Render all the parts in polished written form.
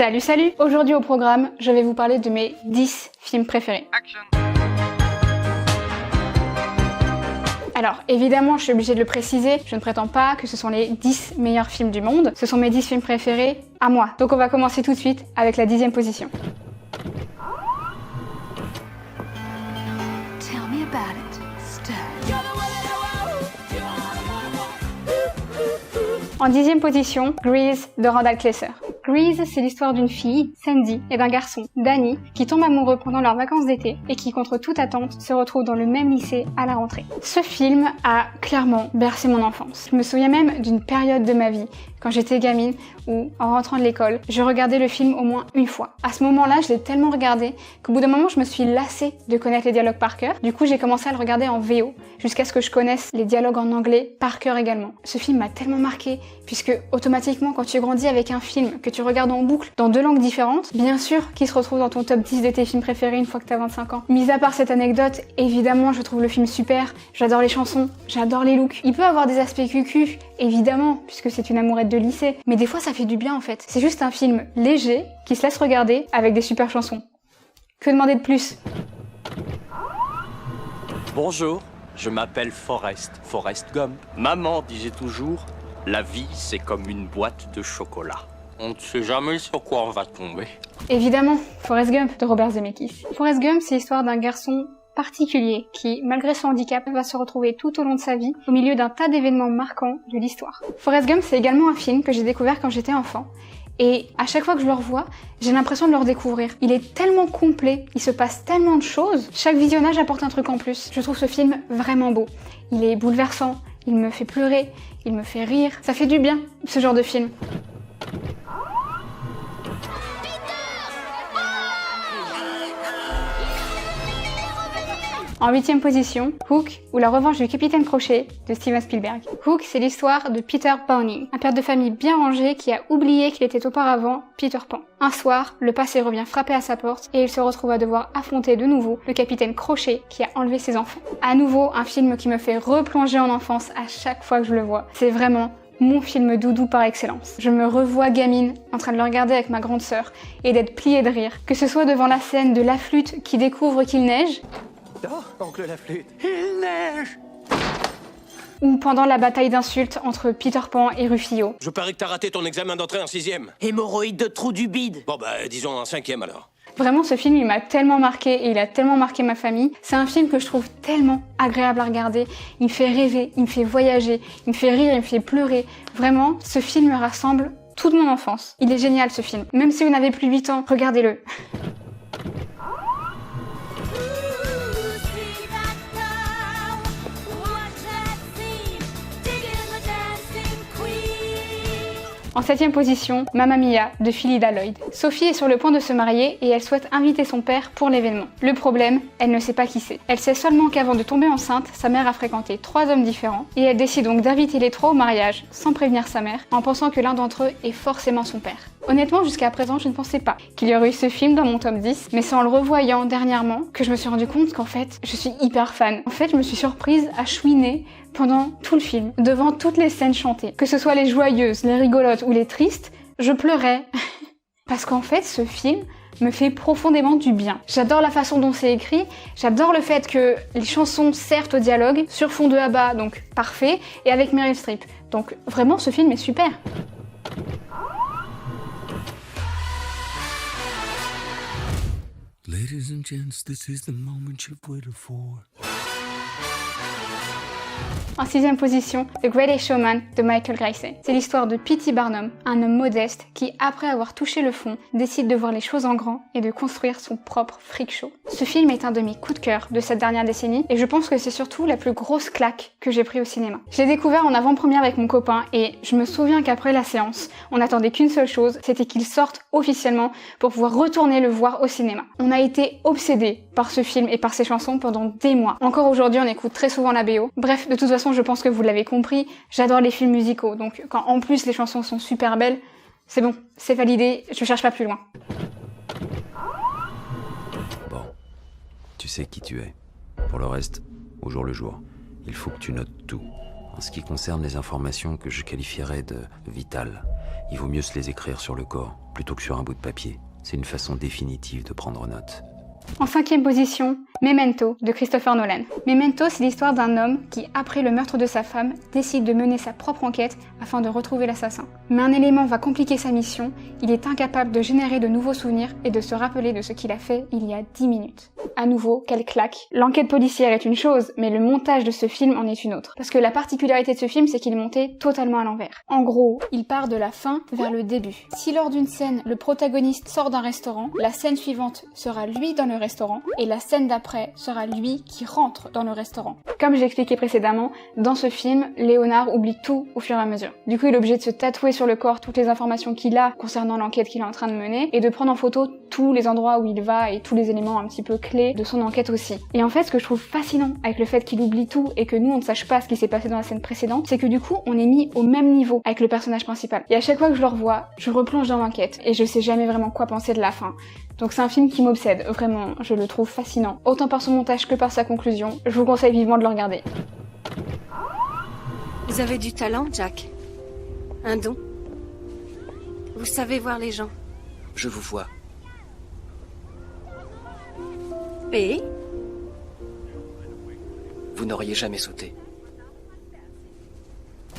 Salut, salut! Aujourd'hui au programme, je vais vous parler de mes 10 films préférés. Action. Alors, évidemment, je suis obligée de le préciser, je ne prétends pas que ce sont les 10 meilleurs films du monde, ce sont mes 10 films préférés à moi. Donc on va commencer tout de suite avec la 10e position. Tell me about it, Stud. En 10e position, Grease de Randall Kleiser. Grease, c'est l'histoire d'une fille, Sandy, et d'un garçon, Danny, qui tombent amoureux pendant leurs vacances d'été et qui, contre toute attente, se retrouvent dans le même lycée à la rentrée. Ce film a clairement bercé mon enfance. Je me souviens même d'une période de ma vie, quand j'étais gamine, où, en rentrant de l'école, je regardais le film au moins une fois. À ce moment-là, je l'ai tellement regardé qu'au bout d'un moment, je me suis lassée de connaître les dialogues par cœur. Du coup, j'ai commencé à le regarder en VO, jusqu'à ce que je connaisse les dialogues en anglais par cœur également. Ce film m'a tellement marqué, puisque automatiquement, quand tu grandis avec un film que tu regardes en boucle dans 2 langues différentes, bien sûr qu'il se retrouve dans ton top 10 de tes films préférés une fois que t'as 25 ans. Mis à part cette anecdote, évidemment, je trouve le film super, j'adore les chansons, j'adore les looks. Il peut avoir des aspects cucu, évidemment, puisque c'est une amourette de lycée, mais des fois ça fait du bien en fait. C'est juste un film léger qui se laisse regarder avec des super chansons. Que demander de plus? Bonjour, je m'appelle Forrest Gump. Maman disait toujours, la vie c'est comme une boîte de chocolat. On ne sait jamais sur quoi on va tomber. Évidemment, Forrest Gump de Robert Zemeckis. Forrest Gump, c'est l'histoire d'un garçon particulier qui, malgré son handicap, va se retrouver tout au long de sa vie au milieu d'un tas d'événements marquants de l'histoire. Forrest Gump, c'est également un film que j'ai découvert quand j'étais enfant. Et à chaque fois que je le revois, j'ai l'impression de le redécouvrir. Il est tellement complet, il se passe tellement de choses, chaque visionnage apporte un truc en plus. Je trouve ce film vraiment beau. Il est bouleversant, il me fait pleurer, il me fait rire. Ça fait du bien, ce genre de film. En 8e position, Hook ou la revanche du capitaine Crochet de Steven Spielberg. Hook, c'est l'histoire de Peter Browning, un père de famille bien rangé qui a oublié qu'il était auparavant Peter Pan. Un soir, le passé revient frapper à sa porte et il se retrouve à devoir affronter de nouveau le capitaine Crochet qui a enlevé ses enfants. À nouveau, un film qui me fait replonger en enfance à chaque fois que je le vois. C'est vraiment mon film doudou par excellence. Je me revois gamine en train de le regarder avec ma grande sœur et d'être pliée de rire. Que ce soit devant la scène de la flûte qui découvre qu'il neige, Oh, oncle la flûte, il neige! ou pendant la bataille d'insultes entre Peter Pan et Rufio. Je parie que t'as raté ton examen d'entrée en 6e. Hémorroïde de trou du bide. Bon disons en 5e alors. Vraiment, ce film, il m'a tellement marqué et il a tellement marqué ma famille. C'est un film que je trouve tellement agréable à regarder. Il me fait rêver, il me fait voyager, il me fait rire, il me fait pleurer. Vraiment, ce film me rassemble toute mon enfance. Il est génial, ce film. Même si vous n'avez plus 8 ans, regardez-le. En 7e position, Mamma Mia de Phyllida Lloyd. Sophie est sur le point de se marier et elle souhaite inviter son père pour l'événement. Le problème, elle ne sait pas qui c'est. Elle sait seulement qu'avant de tomber enceinte, sa mère a fréquenté 3 hommes différents et elle décide donc d'inviter les 3 au mariage sans prévenir sa mère, en pensant que l'un d'entre eux est forcément son père. Honnêtement, jusqu'à présent, je ne pensais pas qu'il y aurait eu ce film dans mon top 10, mais c'est en le revoyant dernièrement que je me suis rendu compte qu'en fait, je suis hyper fan. En fait, je me suis surprise à chouiner pendant tout le film, devant toutes les scènes chantées. Que ce soit les joyeuses, les rigolotes ou les tristes, je pleurais. Parce qu'en fait, ce film me fait profondément du bien. J'adore la façon dont c'est écrit, j'adore le fait que les chansons servent au dialogue, sur fond de ABBA, donc parfait, et avec Meryl Streep. Donc vraiment, ce film est super. Ladies and gents, this is the moment you've waited for. En 6e position, The Greatest Showman de Michael Gracey. C'est l'histoire de P.T. Barnum, un homme modeste qui, après avoir touché le fond, décide de voir les choses en grand et de construire son propre freak show. Ce film est un de mes coups de cœur de cette dernière décennie et je pense que c'est surtout la plus grosse claque que j'ai pris au cinéma. Je l'ai découvert en avant-première avec mon copain et je me souviens qu'après la séance, on n'attendait qu'une seule chose, c'était qu'il sorte officiellement pour pouvoir retourner le voir au cinéma. On a été obsédés par ce film et par ses chansons pendant des mois. Encore aujourd'hui, on écoute très souvent la BO. Bref, de toute façon, je pense que vous l'avez compris, j'adore les films musicaux, donc quand en plus les chansons sont super belles, c'est bon, c'est validé, je cherche pas plus loin. Bon, tu sais qui tu es. Pour le reste, au jour le jour, il faut que tu notes tout. En ce qui concerne les informations que je qualifierais de vitales, il vaut mieux se les écrire sur le corps plutôt que sur un bout de papier. C'est une façon définitive de prendre note. En 5e position, Memento de Christopher Nolan. Memento, c'est l'histoire d'un homme qui, après le meurtre de sa femme, décide de mener sa propre enquête afin de retrouver l'assassin. Mais un élément va compliquer sa mission, il est incapable de générer de nouveaux souvenirs et de se rappeler de ce qu'il a fait il y a 10 minutes. À nouveau, quelle claque. L'enquête policière est une chose, mais le montage de ce film en est une autre. Parce que la particularité de ce film, c'est qu'il est monté totalement à l'envers. En gros, il part de la fin vers le début. Si lors d'une scène, le protagoniste sort d'un restaurant, la scène suivante sera lui dans le restaurant, et la scène d'après sera lui qui rentre dans le restaurant. Comme j'ai expliqué précédemment, dans ce film, Léonard oublie tout au fur et à mesure. Du coup, il est obligé de se tatouer sur le corps toutes les informations qu'il a concernant l'enquête qu'il est en train de mener, et de prendre en photo tous les endroits où il va et tous les éléments un petit peu clés de son enquête aussi. Et en fait, ce que je trouve fascinant avec le fait qu'il oublie tout et que nous on ne sache pas ce qui s'est passé dans la scène précédente, c'est que du coup, on est mis au même niveau avec le personnage principal. Et à chaque fois que je le revois, je replonge dans l'enquête, et je sais jamais vraiment quoi penser de la fin. Donc c'est un film qui m'obsède, vraiment, je le trouve fascinant. Autant par son montage que par sa conclusion, je vous conseille vivement de le regarder. Vous avez du talent, Jack. Un don. Vous savez voir les gens. Je vous vois. Et Vous n'auriez jamais sauté.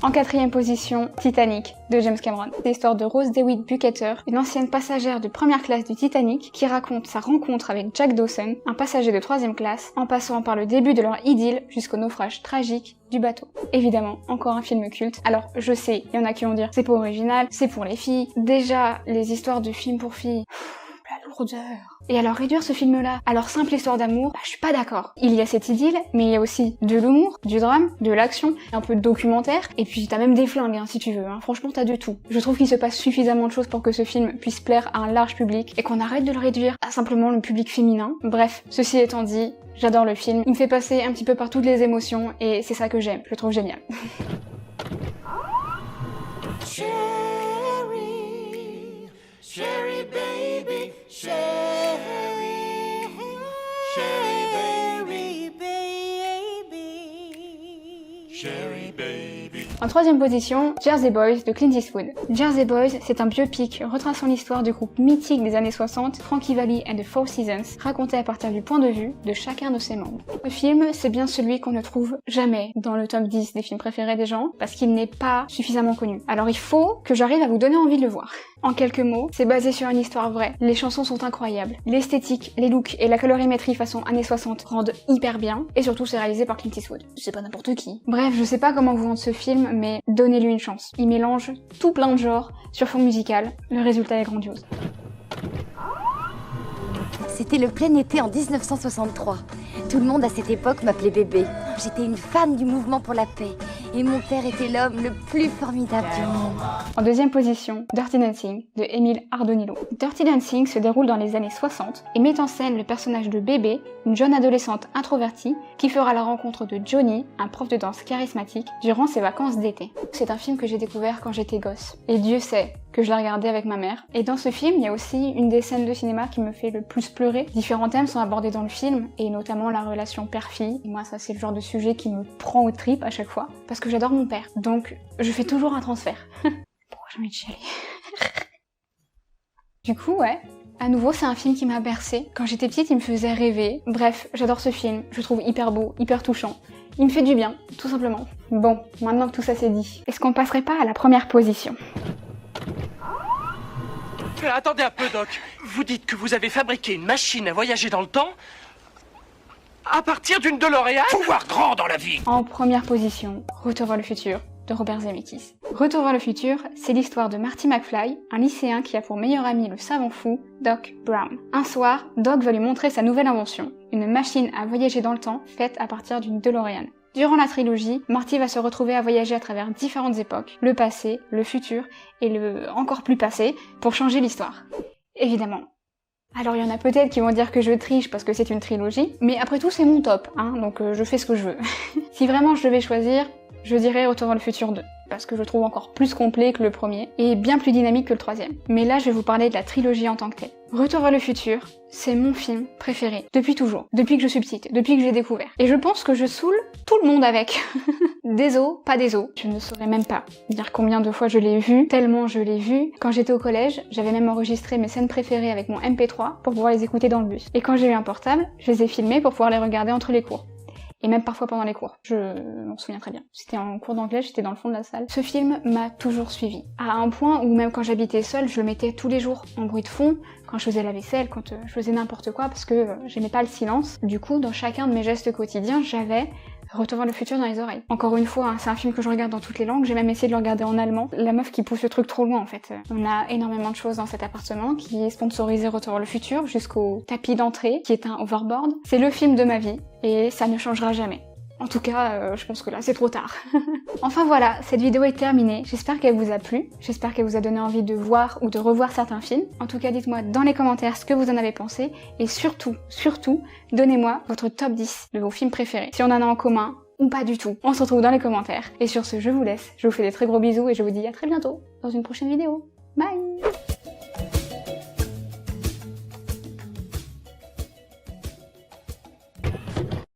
En 4e position, Titanic de James Cameron. C'est l'histoire de Rose DeWitt Bukater, une ancienne passagère de première classe du Titanic qui raconte sa rencontre avec Jack Dawson, un passager de 3e classe, en passant par le début de leur idylle jusqu'au naufrage tragique du bateau. Évidemment, encore un film culte. Alors, je sais, il y en a qui vont dire c'est pas original, c'est pour les filles. Déjà, les histoires de films pour filles... la lourdeur. Et alors réduire ce film-là à leur simple histoire d'amour, je suis pas d'accord. Il y a cette idylle, mais il y a aussi de l'humour, du drame, de l'action, un peu de documentaire, et puis t'as même des flingues si tu veux, franchement t'as de tout. Je trouve qu'il se passe suffisamment de choses pour que ce film puisse plaire à un large public, et qu'on arrête de le réduire à simplement le public féminin. Bref, ceci étant dit, j'adore le film, il me fait passer un petit peu par toutes les émotions, et c'est ça que j'aime, je le trouve génial. Sherry baby, Sherry, Sherry baby, Sherry baby. En 3e position, Jersey Boys de Clint Eastwood. Jersey Boys, c'est un biopic retraçant l'histoire du groupe mythique des années 60, Frankie Valli and the Four Seasons, raconté à partir du point de vue de chacun de ses membres. Le film, c'est bien celui qu'on ne trouve jamais dans le top 10 des films préférés des gens, parce qu'il n'est pas suffisamment connu. Alors il faut que j'arrive à vous donner envie de le voir. En quelques mots, c'est basé sur une histoire vraie. Les chansons sont incroyables. L'esthétique, les looks et la colorimétrie façon années 60 rendent hyper bien. Et surtout, c'est réalisé par Clint Eastwood. C'est pas n'importe qui. Bref, je sais pas comment vous vendre ce film, mais donnez-lui une chance. Il mélange tout plein de genres sur fond musical. Le résultat est grandiose. C'était le plein été en 1963. Tout le monde à cette époque m'appelait bébé. J'étais une fan du mouvement pour la paix. Et mon père était l'homme le plus formidable du monde. En 2e position, Dirty Dancing de Emile Ardonillo. Dirty Dancing se déroule dans les années 60 et met en scène le personnage de Bébé, une jeune adolescente introvertie qui fera la rencontre de Johnny, un prof de danse charismatique, durant ses vacances d'été. C'est un film que j'ai découvert quand j'étais gosse. Et Dieu sait que je l'ai regardé avec ma mère. Et dans ce film, il y a aussi une des scènes de cinéma qui me fait le plus pleurer. Différents thèmes sont abordés dans le film, et notamment la relation père-fille. Et moi, ça, c'est le genre de sujet qui me prend aux tripes à chaque fois, parce que j'adore mon père. Donc, je fais toujours un transfert. Pourquoi j'ai envie de chialer? Du coup, ouais. À nouveau, c'est un film qui m'a bercée. Quand j'étais petite, il me faisait rêver. Bref, j'adore ce film. Je le trouve hyper beau, hyper touchant. Il me fait du bien, tout simplement. Bon, maintenant que tout ça c'est dit, est-ce qu'on passerait pas à la première position? Attendez un peu, Doc. Vous dites que vous avez fabriqué une machine à voyager dans le temps à partir d'une DeLorean? Faut voir grand dans la vie. En première position, Retour vers le futur de Robert Zemeckis. Retour vers le futur, c'est l'histoire de Marty McFly, un lycéen qui a pour meilleur ami le savant fou, Doc Brown. Un soir, Doc va lui montrer sa nouvelle invention, une machine à voyager dans le temps faite à partir d'une DeLorean. Durant la trilogie, Marty va se retrouver à voyager à travers différentes époques, le passé, le futur et le encore plus passé, pour changer l'histoire. Évidemment. Alors il y en a peut-être qui vont dire que je triche parce que c'est une trilogie, mais après tout c'est mon top, donc je fais ce que je veux. Si vraiment je devais choisir, je dirais Retour vers le futur 2. parce que je le trouve encore plus complet que le premier, et bien plus dynamique que le troisième. Mais là, je vais vous parler de la trilogie en tant que telle. Retour vers le futur, c'est mon film préféré, depuis toujours, depuis que je suis petite, depuis que j'ai découvert. Et je pense que je saoule tout le monde avec. Des os, pas des os. Je ne saurais même pas dire combien de fois je l'ai vu, tellement je l'ai vu. Quand j'étais au collège, j'avais même enregistré mes scènes préférées avec mon MP3 pour pouvoir les écouter dans le bus. Et quand j'ai eu un portable, je les ai filmés pour pouvoir les regarder entre les cours. Et même parfois pendant les cours. Je m'en souviens très bien. J'étais en cours d'anglais, j'étais dans le fond de la salle. Ce film m'a toujours suivi. À un point où même quand j'habitais seule, je le mettais tous les jours en bruit de fond, quand je faisais la vaisselle, quand je faisais n'importe quoi, parce que j'aimais pas le silence. Du coup, dans chacun de mes gestes quotidiens, j'avais Retour vers le futur dans les oreilles. Encore une fois, hein, c'est un film que je regarde dans toutes les langues, j'ai même essayé de le regarder en allemand. La meuf qui pousse le truc trop loin en fait. On a énormément de choses dans cet appartement qui est sponsorisé Retour vers le futur jusqu'au tapis d'entrée qui est un overboard. C'est le film de ma vie et ça ne changera jamais. En tout cas, je pense que là, c'est trop tard. Enfin voilà, cette vidéo est terminée. J'espère qu'elle vous a plu. J'espère qu'elle vous a donné envie de voir ou de revoir certains films. En tout cas, dites-moi dans les commentaires ce que vous en avez pensé. Et surtout, donnez-moi votre top 10 de vos films préférés. Si on en a en commun ou pas du tout. On se retrouve dans les commentaires. Et sur ce, je vous laisse. Je vous fais des très gros bisous et je vous dis à très bientôt dans une prochaine vidéo. Bye!